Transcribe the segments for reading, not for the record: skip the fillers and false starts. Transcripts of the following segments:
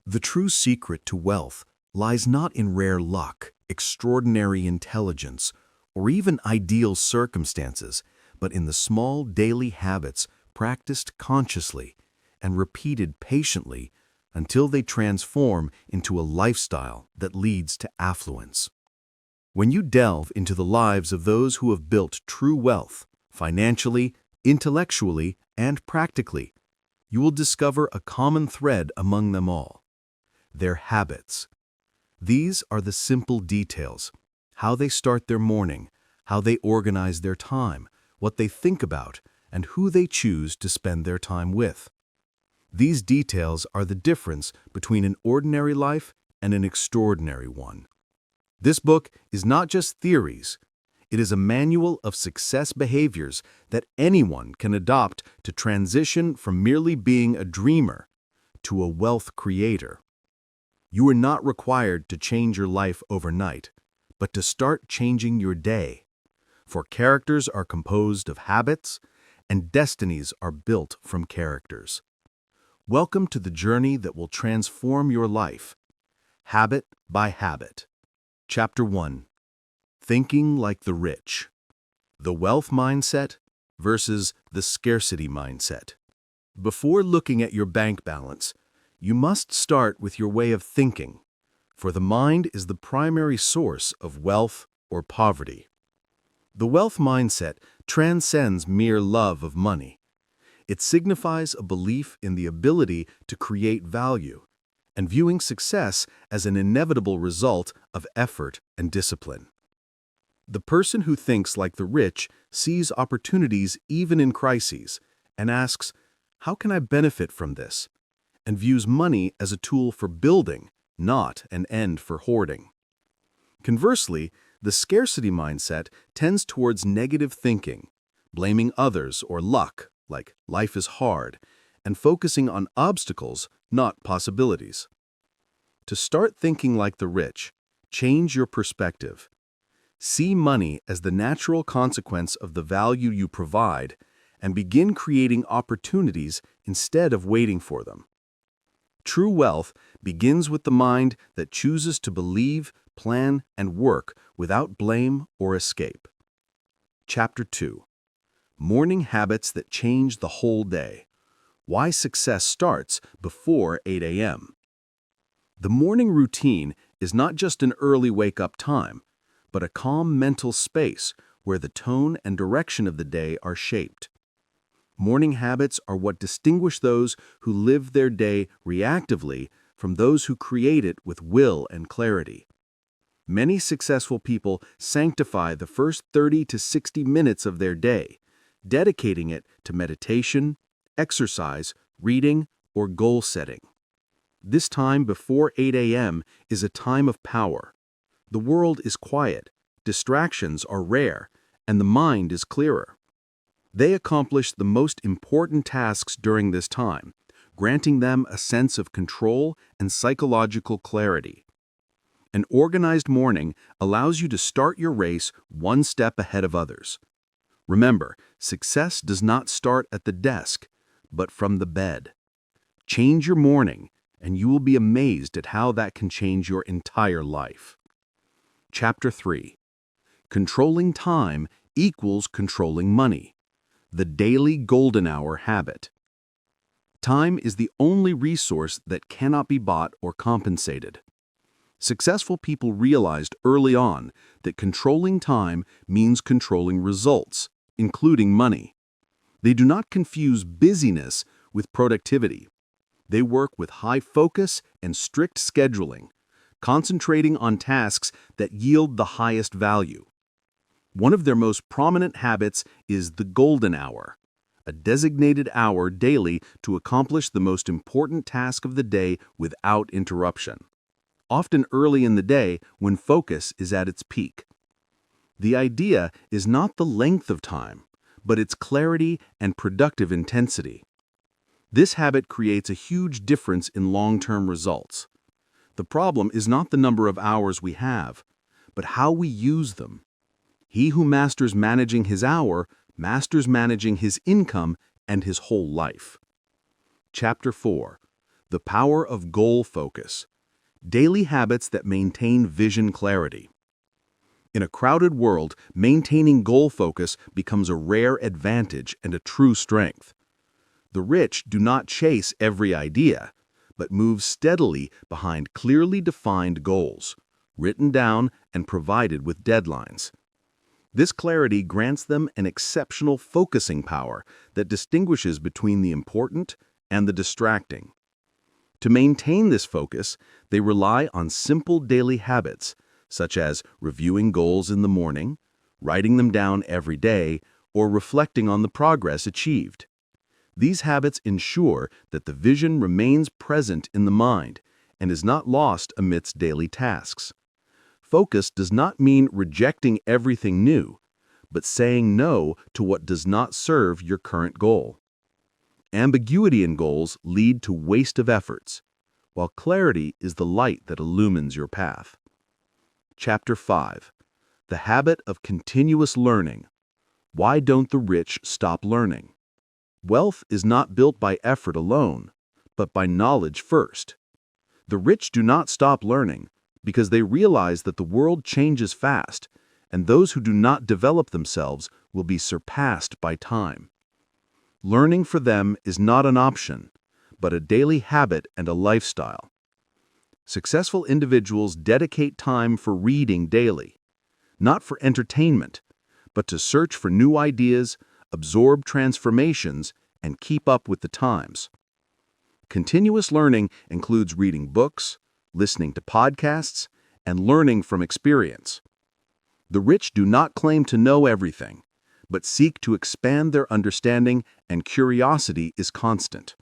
The true secret to wealth lies not in rare luck, extraordinary intelligence, or even ideal circumstances, but in the small daily habits practiced consciously and repeated patiently until they transform into a lifestyle that leads to affluence. When you delve into the lives of those who have built true wealth, financially, intellectually, and practically, you will discover a common thread among them all: their habits. These are the simple details: how they start their morning, how they organize their time, what they think about, and who they choose to spend their time with. These details are the difference between an ordinary life and an extraordinary one. This book is not just theories. It is a manual of success behaviors that anyone can adopt to transition from merely being a dreamer to a wealth creator. You are not required to change your life overnight, but to start changing your day. For characters are composed of habits, and destinies are built from characters. Welcome to the journey that will transform your life, habit by habit. Chapter 1. Thinking like the rich. The wealth mindset versus the scarcity mindset. Before looking at your bank balance, you must start with your way of thinking, for the mind is the primary source of wealth or poverty. The wealth mindset transcends mere love of money. It signifies a belief in the ability to create value and viewing success as an inevitable result of effort and discipline. The person who thinks like the rich sees opportunities even in crises and asks, "How can I benefit from this?" and views money as a tool for building, not an end for hoarding. Conversely, the scarcity mindset tends towards negative thinking, blaming others or luck, like life is hard, and focusing on obstacles, not possibilities. To start thinking like the rich, change your perspective. See money as the natural consequence of the value you provide and begin creating opportunities instead of waiting for them. True wealth begins with the mind that chooses to believe, plan, and work without blame or escape. Chapter 2. Morning habits that change the whole day. Why success starts before 8 a.m. The morning routine is not just an early wake-up time, but a calm mental space where the tone and direction of the day are shaped. Morning habits are what distinguish those who live their day reactively from those who create it with will and clarity. Many successful people sanctify the first 30 to 60 minutes of their day, dedicating it to meditation, exercise, reading, or goal setting. This time before 8 a.m. is a time of power. The world is quiet, distractions are rare, and the mind is clearer. They accomplish the most important tasks during this time, granting them a sense of control and psychological clarity. An organized morning allows you to start your race one step ahead of others. Remember, success does not start at the desk, but from the bed. Change your morning, and you will be amazed at how that can change your entire life. Chapter 3. Controlling time equals controlling money. The daily golden hour habit. Time is the only resource that cannot be bought or compensated. Successful people realized early on that controlling time means controlling results, including money. They do not confuse busyness with productivity. They work with high focus and strict scheduling, concentrating on tasks that yield the highest value. One of their most prominent habits is the golden hour, a designated hour daily to accomplish the most important task of the day without interruption, often early in the day when focus is at its peak. The idea is not the length of time, but its clarity and productive intensity. This habit creates a huge difference in long-term results. The problem is not the number of hours we have, but how we use them. He who masters managing his hour masters managing his income and his whole life. Chapter 4. The power of goal focus. Daily habits that maintain vision clarity. In a crowded world, maintaining goal focus becomes a rare advantage and a true strength. The rich do not chase every idea, but move steadily behind clearly defined goals, written down and provided with deadlines. This clarity grants them an exceptional focusing power that distinguishes between the important and the distracting. To maintain this focus, they rely on simple daily habits, such as reviewing goals in the morning, writing them down every day, or reflecting on the progress achieved. These habits ensure that the vision remains present in the mind and is not lost amidst daily tasks. Focus does not mean rejecting everything new, but saying no to what does not serve your current goal. Ambiguity in goals lead to waste of efforts, while clarity is the light that illumines your path. Chapter 5. The Habit of Continuous Learning. Why don't the rich stop learning? Wealth is not built by effort alone, but by knowledge first. The rich do not stop learning because they realize that the world changes fast, and those who do not develop themselves will be surpassed by time. Learning for them is not an option, but a daily habit and a lifestyle. Successful individuals dedicate time for reading daily, not for entertainment, but to search for new ideas, absorb transformations, and keep up with the times. Continuous learning includes reading books, listening to podcasts, and learning from experience. The rich do not claim to know everything, but seek to expand their understanding, and curiosity is constant.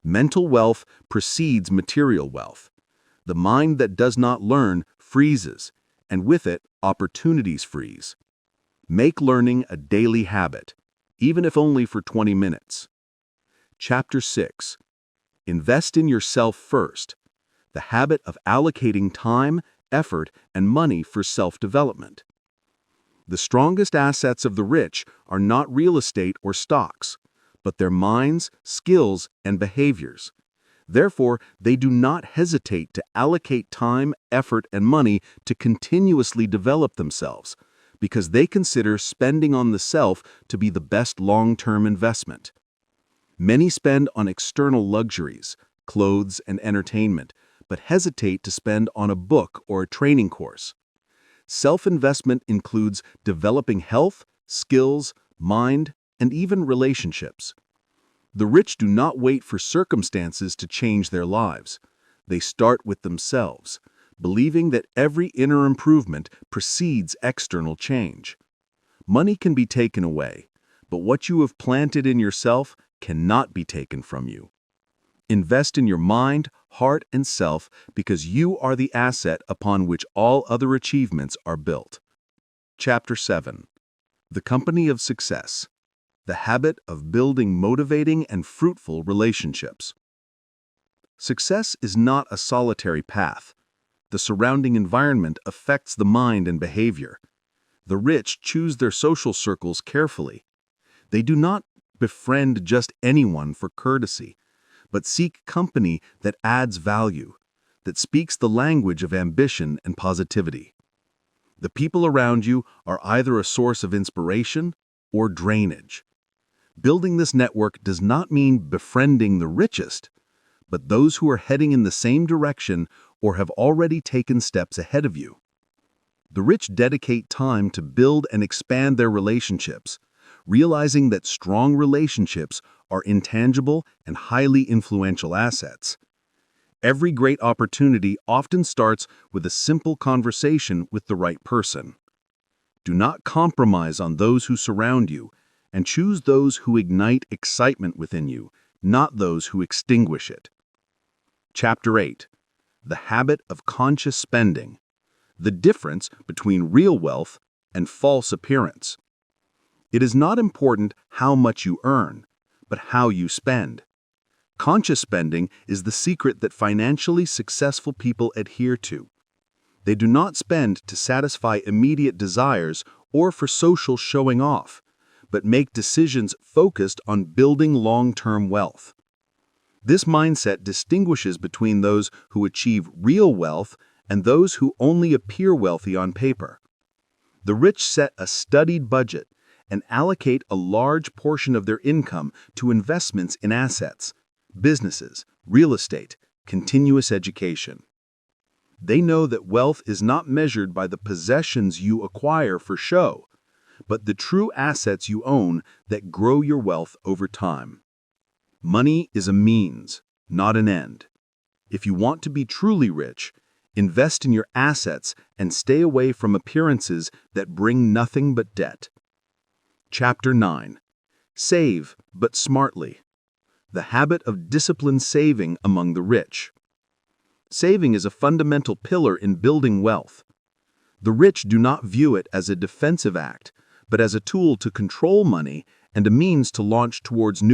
Mental wealth precedes material wealth. The mind that does not learn freezes, and with it, opportunities freeze. Make learning a daily habit, even if only for 20 minutes. Chapter 6. Invest in yourself first. The habit of allocating time, effort, and money for self-development. The strongest assets of the rich are not real estate or stocks, but their minds, skills, and behaviors. Therefore, they do not hesitate to allocate time, effort, and money to continuously develop themselves, because they consider spending on the self to be the best long-term investment. Many spend on external luxuries, clothes, and entertainment, but hesitate to spend on a book or a training course. Self-investment includes developing health, skills, mind, and even relationships. The rich do not wait for circumstances to change their lives. They start with themselves, believing that every inner improvement precedes external change. Money can be taken away, but what you have planted in yourself cannot be taken from you. Invest in your mind, heart, and self because you are the asset upon which all other achievements are built. Chapter 7. The Company of Success. The Habit of Building Motivating and Fruitful Relationships. Success is not a solitary path. The surrounding environment affects the mind and behavior. The rich choose their social circles carefully. They do not befriend just anyone for courtesy, but seek company that adds value, that speaks the language of ambition and positivity. The people around you are either a source of inspiration or drainage. Building this network does not mean befriending the richest, but those who are heading in the same direction or have already taken steps ahead of you. The rich dedicate time to build and expand their relationships, realizing that strong relationships are intangible and highly influential assets. Every great opportunity often starts with a simple conversation with the right person. Do not compromise on those who surround you, and choose those who ignite excitement within you, not those who extinguish it. Chapter 8. The Habit of Conscious Spending. The Difference Between Real Wealth and False Appearance. It is not important how much you earn, but how you spend. Conscious spending is the secret that financially successful people adhere to. They do not spend to satisfy immediate desires or for social showing off, but make decisions focused on building long-term wealth. This mindset distinguishes between those who achieve real wealth and those who only appear wealthy on paper. The rich set a studied budget and allocate a large portion of their income to investments in assets, businesses, real estate, continuous education. They know that wealth is not measured by the possessions you acquire for show, but the true assets you own that grow your wealth over time. Money is a means, not an end. If you want to be truly rich, invest in your assets and stay away from appearances that bring nothing but debt. Chapter 9. Save, but smartly. The habit of disciplined saving among the rich. Saving is a fundamental pillar in building wealth. The rich do not view it as a defensive act, but as a tool to control money and a means to launch towards new